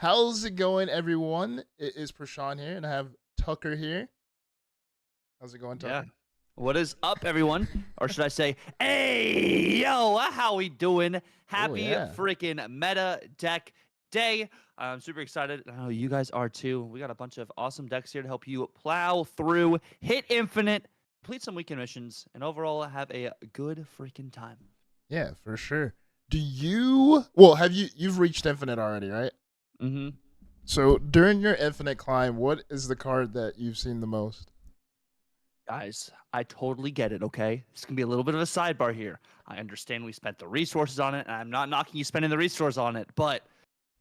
How's it going, everyone? It is Prashan here, and I have Tuccrr here. How's it going, Yeah. Tuccrr? What is up, everyone? Or should I say, hey, yo, how we doing? Oh Happy yeah, freaking meta deck day. I'm super excited. I know you guys are too. We got a bunch of awesome decks here to help you plow through, hit infinite, complete some weekend missions, and overall have a good freaking time. yeah, for sure. Do you? Well, you've reached infinite already, right? Mm-hmm. So during your infinite climb, what is the card that you've seen the most? Guys, I totally get it, okay? This can be a little bit of a sidebar here. I understand we spent the resources on it, and I'm not knocking you spending the resources on it, but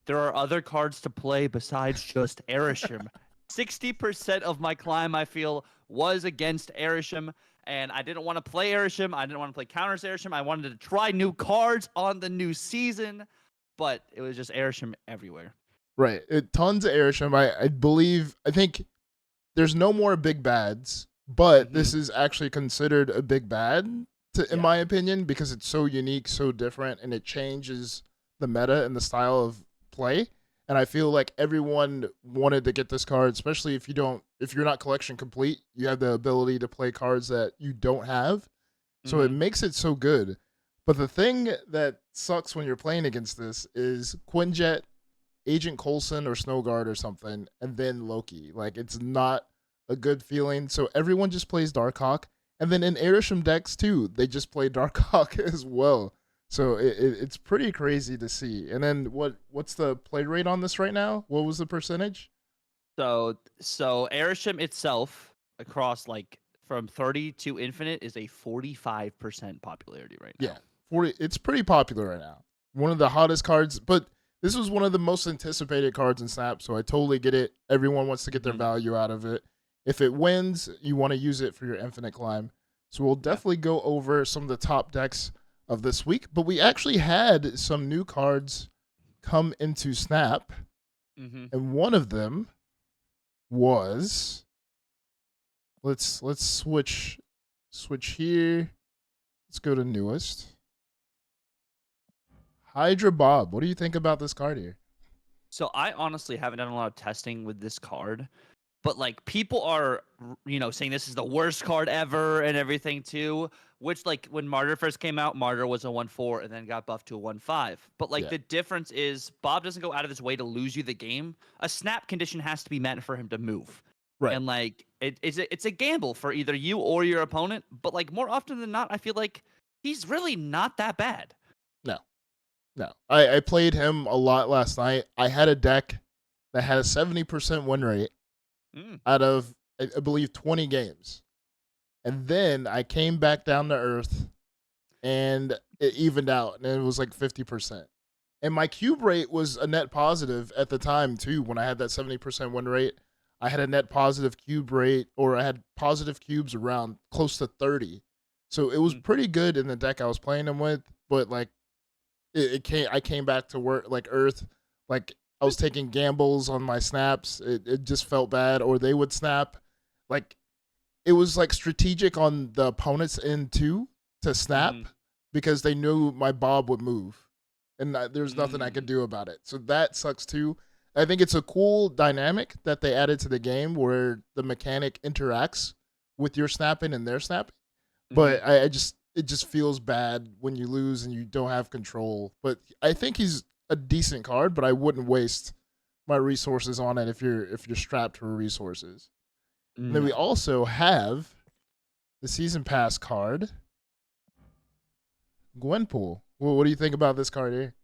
there are other cards to play besides just Arishem. 60% of my climb, I feel, was against Arishem, and I didn't want to play Arishem. I didn't want to play counters Arishem. I wanted to try new cards on the new season, but it was just Arishem everywhere. Right, tons of Arishem. I think there's no more big bads, but Mm-hmm. this is actually considered a big bad, in Yeah. my opinion, because it's so unique, so different, and it changes the meta and the style of play. And I feel like everyone wanted to get this card, especially if you're not collection complete, you have the ability to play cards that you don't have. So it Mm-hmm. makes it so good. But the thing that sucks when you're playing against this is Quinjet, Agent Coulson, or Snowguard or something, and then Loki. Like, it's not a good feeling. So everyone just plays Darkhawk. And then in Arishem decks too, they just play Darkhawk as well. So it's pretty crazy to see. And then what's the play rate on this right now? What was the percentage? So Arishem itself, across like from 30 to infinite, is a 45% popularity right Yeah, now. 40. It's pretty popular right now. One of the hottest cards, but this was one of the most anticipated cards in Snap, so I totally get it. Everyone wants to get their Mm-hmm. value out of it. If it wins, you want to use it for your infinite climb. So we'll Yeah. definitely go over some of the top decks of this week, but we actually had some new cards come into Snap, Mm-hmm. and one of them was let's switch here. Let's go to newest. Hydra Bob. What do you think about this card here? So I honestly haven't done a lot of testing with this card, but like people are, saying this is the worst card ever and everything too. Which like when Martyr first came out, Martyr was a 1/4 and then got buffed to a 1/5. But like Yeah. the difference is Bob doesn't go out of his way to lose you the game. A snap condition has to be met for him to move. Right. And like it's a gamble for either you or your opponent. But like more often than not, I feel like he's really not that bad. No. No. I played him a lot last night. I had a deck that had a 70% win rate Mm. out of, I believe, 20 games. And then I came back down to earth and it evened out and it was like 50%. And my cube rate was a net positive at the time, too. When I had that 70% win rate, I had a net positive cube rate, or I had positive cubes around close to 30. So it was Mm. pretty good in the deck I was playing him with. But like, I came back to work like earth, like I was taking gambles on my snaps. It just felt bad, or they would snap. Like, it was like strategic on the opponent's end too to snap Mm-hmm. because they knew my Bob would move, and there's nothing I could Mm. do about it. So that sucks too. I think it's a cool dynamic that they added to the game where the mechanic interacts with your snapping and their snapping. Mm-hmm. But it just feels bad when you lose and you don't have control. But I think he's a decent card, but I wouldn't waste my resources on it if you're strapped for resources. And then we No. also have the season pass card, Gwenpool. Well, what do you think about this card here?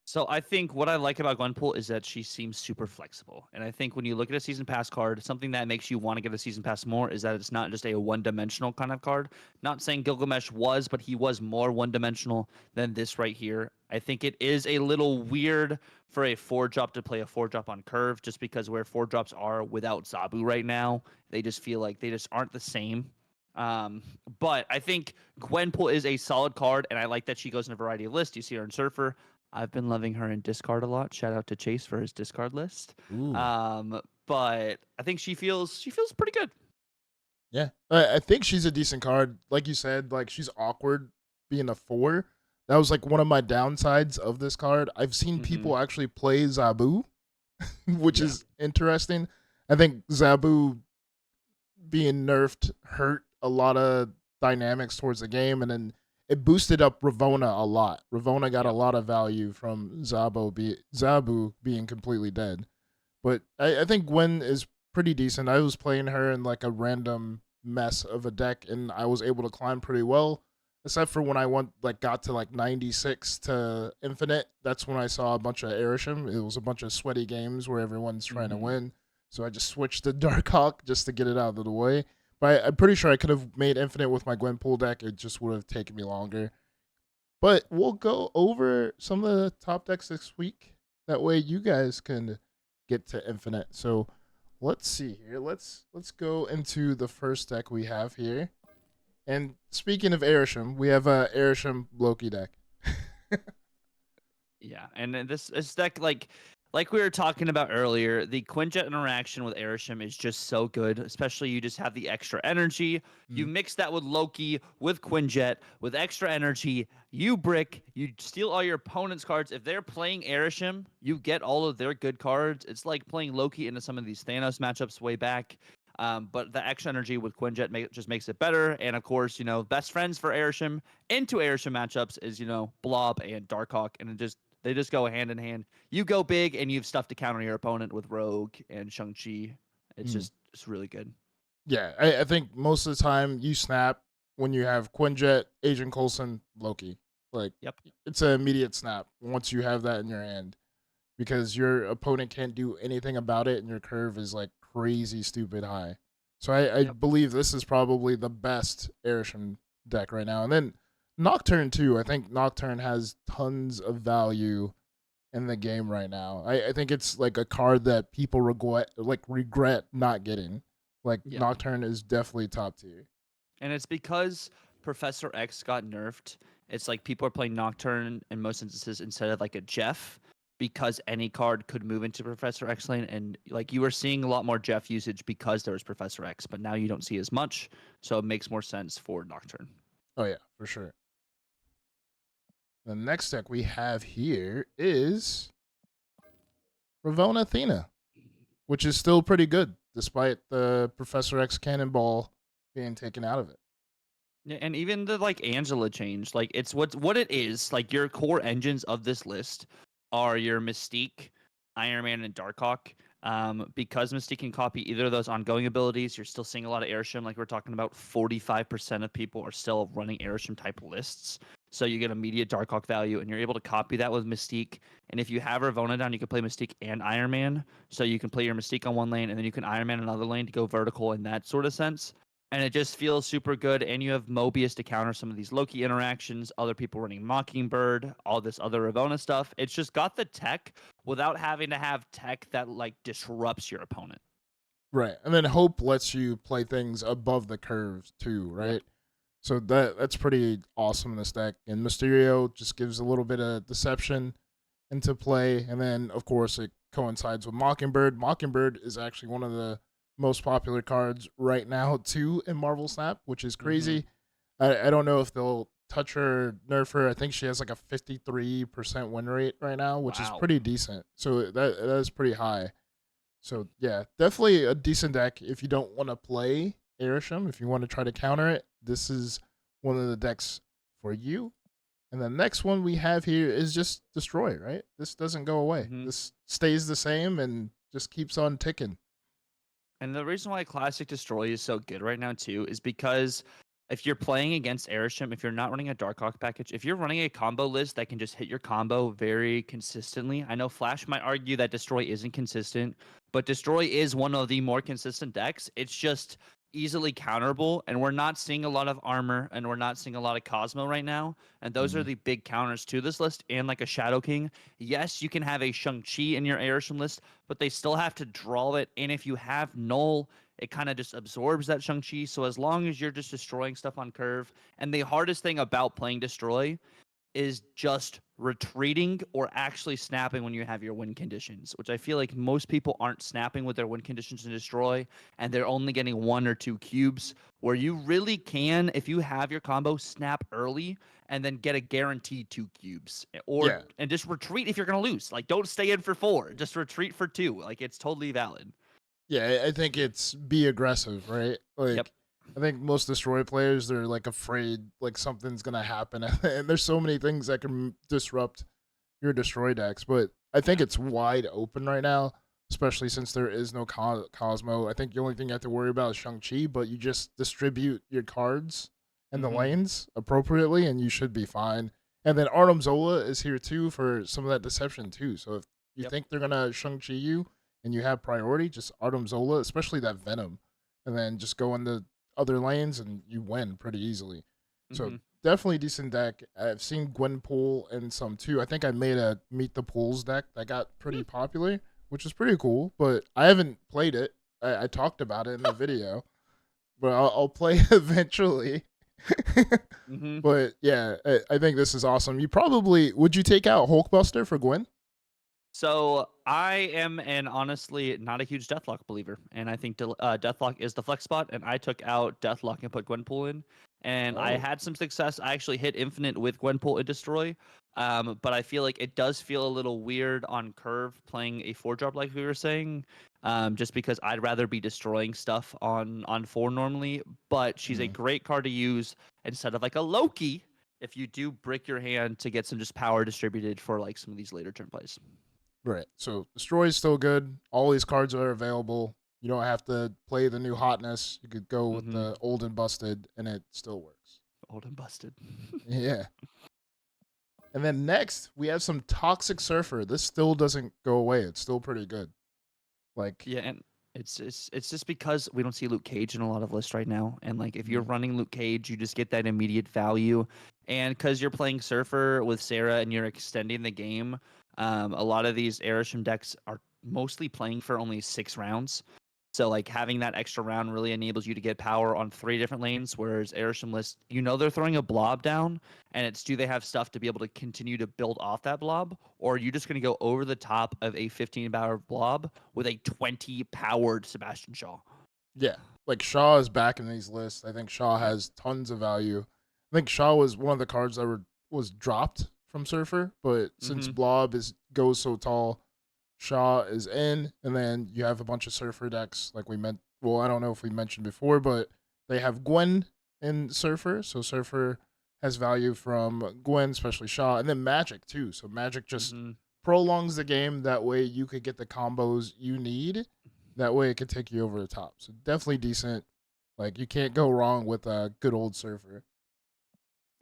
So I think what I like about Gwenpool is that she seems super flexible. And I think when you look at a season pass card, something that makes you want to get a season pass more is that it's not just a one-dimensional kind of card. Not saying Gilgamesh was, but he was more one-dimensional than this right here. I think it is a little weird for a 4-drop to play a 4-drop on curve just because where 4-drops are without Zabu right now, they just feel like they just aren't the same. Um, but I think Gwenpool is a solid card, and I like that she goes in a variety of lists. You see her in Surfer. I've been loving her in discard a lot. Shout out to Chase for his discard list. Ooh. But I think she feels pretty good. Yeah. I think she's a decent card. Like you said, like, she's awkward being a 4. That was like one of my downsides of this card. I've seen Mm-hmm. people actually play Zabu which Yeah. is interesting. I think Zabu being nerfed hurt a lot of dynamics towards the game, and then it boosted up Ravonna a lot. Ravonna got a Yep. lot of value from Zabu being completely dead. But I think Gwen is pretty decent. I was playing her in like a random mess of a deck, and I was able to climb pretty well. Except for when I got to like 96 to infinite, that's when I saw a bunch of Arishem. It was a bunch of sweaty games where everyone's trying to Hmm. win. So I just switched to Darkhawk just to get it out of the way. But I'm pretty sure I could have made infinite with my Gwenpool deck. It just would have taken me longer. But we'll go over some of the top decks this week. That way you guys can get to infinite. So let's see here. Let's go into the first deck we have here. And speaking of Arishem, we have a Arishem Loki deck. Yeah, and then this deck, like we were talking about earlier, the Quinjet interaction with Arishem is just so good. Especially you just have the extra energy. You Mm. mix that with Loki, with Quinjet, with extra energy. You brick. You steal all your opponent's cards. If they're playing Arishem, you get all of their good cards. It's like playing Loki into some of these Thanos matchups way back. But the extra energy with Quinjet just makes it better. And of course, best friends for Arishem into Arishem matchups is Blob and Darkhawk, and they just go hand in hand. You go big, and you have stuff to counter your opponent with Rogue and Shang-Chi. Mm. It's really good. Yeah, I think most of the time you snap when you have Quinjet, Agent Coulson, Loki. Like Yep. it's an immediate snap once you have that in your hand because your opponent can't do anything about it and your curve is like crazy stupid high. So I Yep. believe this is probably the best Arishem deck right now. And then Nocturne too. I think Nocturne has tons of value in the game right now. I think it's like a card that people regret not getting. Like Yeah. Nocturne is definitely top tier. And it's because Professor X got nerfed. It's like people are playing Nocturne in most instances instead of like a Jeff, because any card could move into Professor X lane. And like you were seeing a lot more Jeff usage because there was Professor X, but now you don't see as much. So it makes more sense for Nocturne. Oh yeah, for sure. The next deck we have here is Ravonna Thena, which is still pretty good despite the Professor X Cannonball being taken out of it. Yeah, and even the like Angela change, like it's what it is. Like your core engines of this list are your Mystique, Iron Man, and Darkhawk. Because Mystique can copy either of those ongoing abilities, you're still seeing a lot of Airshim. Like we're talking about, 45% of people are still running Airshim type lists. So you get immediate Darkhawk value, and you're able to copy that with Mystique. And if you have Ravonna down, you can play Mystique and Iron Man. So you can play your Mystique on one lane, and then you can Iron Man another lane to go vertical in that sort of sense, and it just feels super good. And you have Mobius to counter some of these Loki interactions, other people running Mockingbird, all this other Ravonna stuff. It's just got the tech without having to have tech that like disrupts your opponent. Right. And then Hope lets you play things above the curves too, Yep. right? So that's pretty awesome in this deck. And Mysterio just gives a little bit of deception into play. And then, of course, it coincides with Mockingbird. Mockingbird is actually one of the most popular cards right now, too, in Marvel Snap, which is Mm-hmm. crazy. I don't know if they'll touch her, nerf her. I think she has like a 53% win rate right now, which is Wow. pretty decent. So that is pretty high. So yeah, definitely a decent deck if you don't want to play Arishem. If you want to try to counter it, this is one of the decks for you. And the next one we have here is just Destroy, right? This doesn't go away. Mm-hmm. This stays the same and just keeps on ticking. And the reason why Classic Destroy is so good right now too is because if you're playing against Airship, if you're not running a Darkhawk package, if you're running a combo list that can just hit your combo very consistently, I know Flash might argue that Destroy isn't consistent, but Destroy is one of the more consistent decks. It's just easily counterable, and we're not seeing a lot of armor, and we're not seeing a lot of Cosmo right now, and those are Mm. the big counters to this list. And like a Shadow King, yes, you can have a Shang-Chi in your Airship list, but they still have to draw it. And if you have Null, it kind of just absorbs that Shang-Chi. So as long as you're just destroying stuff on curve, and the hardest thing about playing Destroy is just retreating or actually snapping when you have your win conditions, which I feel like most people aren't snapping with their win conditions to destroy, and they're only getting 1 or 2 cubes, where you really can, if you have your combo, snap early and then get a guaranteed 2 cubes. Yeah. And just retreat if you're going to lose. Like, don't stay in for 4. Just retreat for 2. Like, it's totally valid. Yeah, I think it's be aggressive, right? Yep. Like, I think most destroy players, they're like afraid like something's gonna happen, and there's so many things that can disrupt your destroy decks. But I think it's wide open right now, especially since there is no Cosmo. I think the only thing you have to worry about is Shang-Chi, but you just distribute your cards and the lanes appropriately, and you should be fine. And then Artem Zola is here too for some of that deception too. So if you think they're gonna Shang-Chi you and you have priority, just Artem Zola, especially that Venom, and then just go in the other lanes and you win pretty easily. So definitely decent deck. I've seen Gwenpool and some too. I think I made a Meet the Pools deck that got pretty popular, which is pretty cool, but I haven't played it. I talked about it in the video, but I'll play eventually. But yeah, I think this is awesome. Would you take out Hulkbuster for Gwen? So I am honestly not a huge Deathlock believer, and I think Deathlock is the flex spot, and I took out Deathlock and put Gwenpool in, and I had some success. I actually hit Infinite with Gwenpool and Destroy, but I feel like it does feel a little weird on curve playing a 4-drop like we were saying, just because I'd rather be destroying stuff on 4 normally, but she's a great card to use instead of like a Loki if you do break your hand to get some just power distributed for like some of these later turn plays. Right. So Destroy is still good. All these cards are available. You don't have to play the new hotness. You could go with the old and busted, and it still works. Old and busted. Yeah. And then next, we have some Toxic Surfer. This still doesn't go away. It's still pretty good. Like, yeah, and it's just because we don't see Luke Cage in a lot of lists right now, and like if you're running Luke Cage, you just get that immediate value, and because you're playing Surfer with Sarah and you're extending the game. A lot of these Arishem decks are mostly playing for only 6 rounds. So like having that extra round really enables you to get power on 3 different lanes, whereas Arishem list, they're throwing a blob down, and it's do they have stuff to be able to continue to build off that blob, or are you just going to go over the top of a 15-power blob with a 20-powered Sebastian Shaw? Yeah, like Shaw is back in these lists. I think Shaw has tons of value. I think Shaw was one of the cards that was dropped from Surfer, but since Blob goes so tall, Shaw is in, and then you have a bunch of Surfer decks like we meant. Well, I don't know if we mentioned before, but they have Gwen in Surfer, so Surfer has value from Gwen, especially Shaw, and then Magic too. So Magic just prolongs the game. That way you could get the combos you need. That way it could take you over the top. So definitely decent. Like you can't go wrong with a good old Surfer.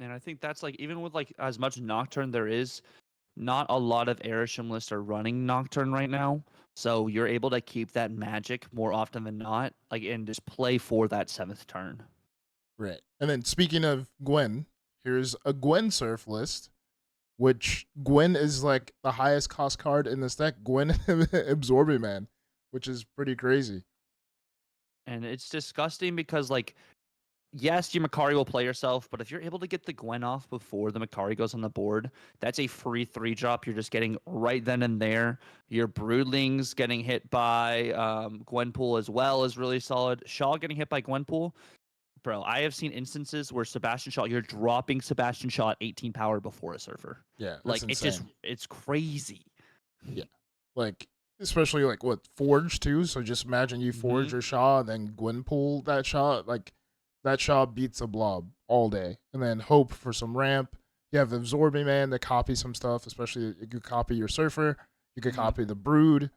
And I think that's like, even with like as much Nocturne there is, not a lot of Arishem lists are running Nocturne right now. So you're able to keep that magic more often than not, like, and just play for that 7th turn. Right. And then speaking of Gwen, here's a Gwen Surf list, which Gwen is like the highest cost card in this deck. Gwen Absorbing Man, which is pretty crazy. And it's disgusting because, like, yes, your Makari will play yourself, but if you're able to get the Gwen off before the Makari goes on the board, that's a free 3-drop you're just getting right then and there. Your Broodlings getting hit by Gwenpool as well is really solid. Shaw getting hit by Gwenpool. Bro, I have seen instances where Sebastian Shaw, you're dropping Sebastian Shaw at 18 power before a Surfer. Yeah, like insane. it's crazy. Yeah, like especially like what Forge too. So just imagine you Forge your Shaw, and then Gwenpool that Shaw. Like that Shaw beats a blob all day, and then hope for some ramp. You have Absorbing Man to copy some stuff, especially you could copy your Surfer. You could copy the Brood.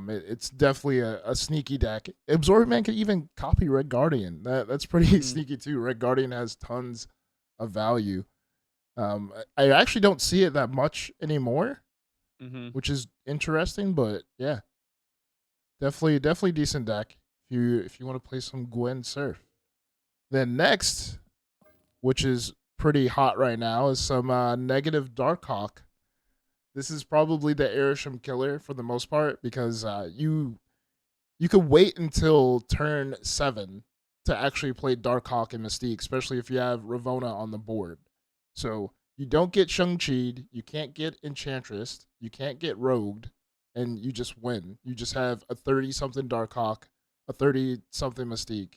It's definitely a sneaky deck. Absorbing Man could even copy Red Guardian. That's pretty sneaky too. Red Guardian has tons of value. I actually don't see it that much anymore, which is interesting. But yeah, definitely decent deck if you want to play some Gwen Surf. Then next, which is pretty hot right now, is some negative Darkhawk. This is probably the Arishem killer for the most part because you could wait until turn 7 to actually play Darkhawk and Mystique, especially if you have Ravonna on the board. So You don't get Shang-Chi'd, you can't get Enchantress, you can't get Rogued, and you just win. You just have a 30-something Darkhawk, a 30-something Mystique,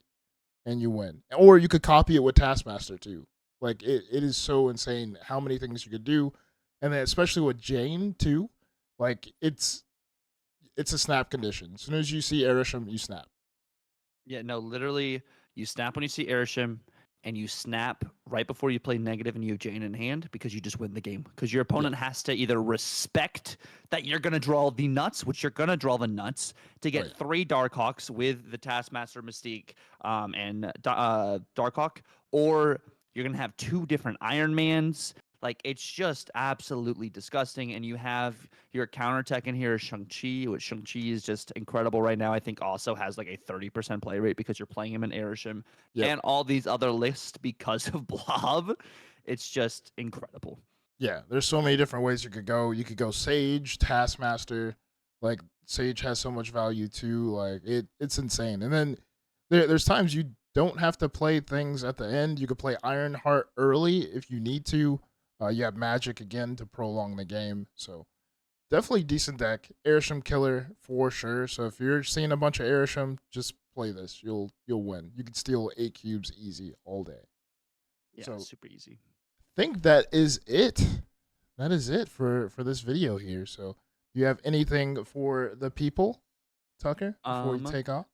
and you win. Or you could copy it with Taskmaster too. Like it is so insane how many things you could do. And then especially with Jane too, like it's a snap condition. As soon as you see Arishem, you snap. Yeah, no, literally, you snap when you see Arishem, and you snap right before you play negative and you have Jane in hand because you just win the game. Because your Yeah. opponent has to either respect that you're going to draw the nuts, which you're going to draw the nuts, to get Right. 3 Darkhawks with the Taskmaster, Mystique, and Darkhawk, or you're going to have 2 different Iron Mans. Like, it's just absolutely disgusting. And you have your counter tech in here, Shang-Chi, which Shang-Chi is just incredible right now. I think also has like a 30% play rate because you're playing him in Arishem Yep. and all these other lists because of Blob. It's just incredible. Yeah, there's so many different ways you could go. You could go Sage, Taskmaster. Like Sage has so much value too. Like it's insane. And then there's times you don't have to play things at the end. You could play Ironheart early if you need to. You have Magic again to prolong the game. So definitely decent deck. Arishem killer for sure. So if you're seeing a bunch of Arishem, just play this. You'll win. You could steal 8 cubes easy all day. Yeah, So super easy. think that is it. That is it for this video here. So, do you have anything for the people, Tuccrr, before we take off?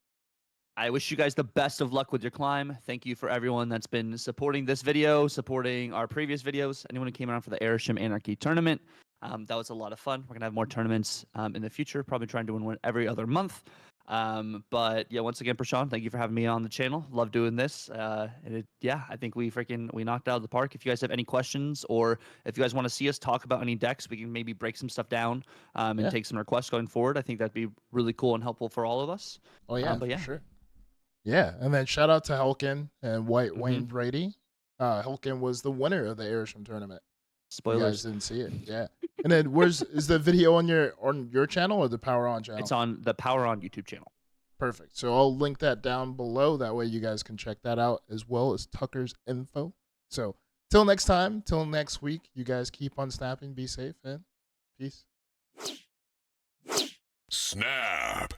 I wish you guys the best of luck with your climb. Thank you for everyone that's been supporting this video, supporting our previous videos. Anyone who came around for the Arishem Anarchy tournament. That was a lot of fun. We're going to have more tournaments in the future, probably trying to win one every other month. But yeah, once again, Prashant, thank you for having me on the channel. Love doing this. Yeah, I think we knocked it out of the park. If you guys have any questions or if you guys want to see us talk about any decks, we can maybe break some stuff down and take some requests going forward. I think that'd be really cool and helpful for all of us. Oh yeah, but yeah. for sure. Yeah, and then shout out to Helkin and Wayne Brady. Helkin was the winner of the Arishem tournament. Spoilers. You guys didn't see it. Yeah. And then is the video on your channel or the Power On channel? It's on the Power On YouTube channel. Perfect. So I'll link that down below. That way you guys can check that out as well as Tuccrr's info. So till next time, till next week, you guys keep on snapping, be safe, and peace. Snap.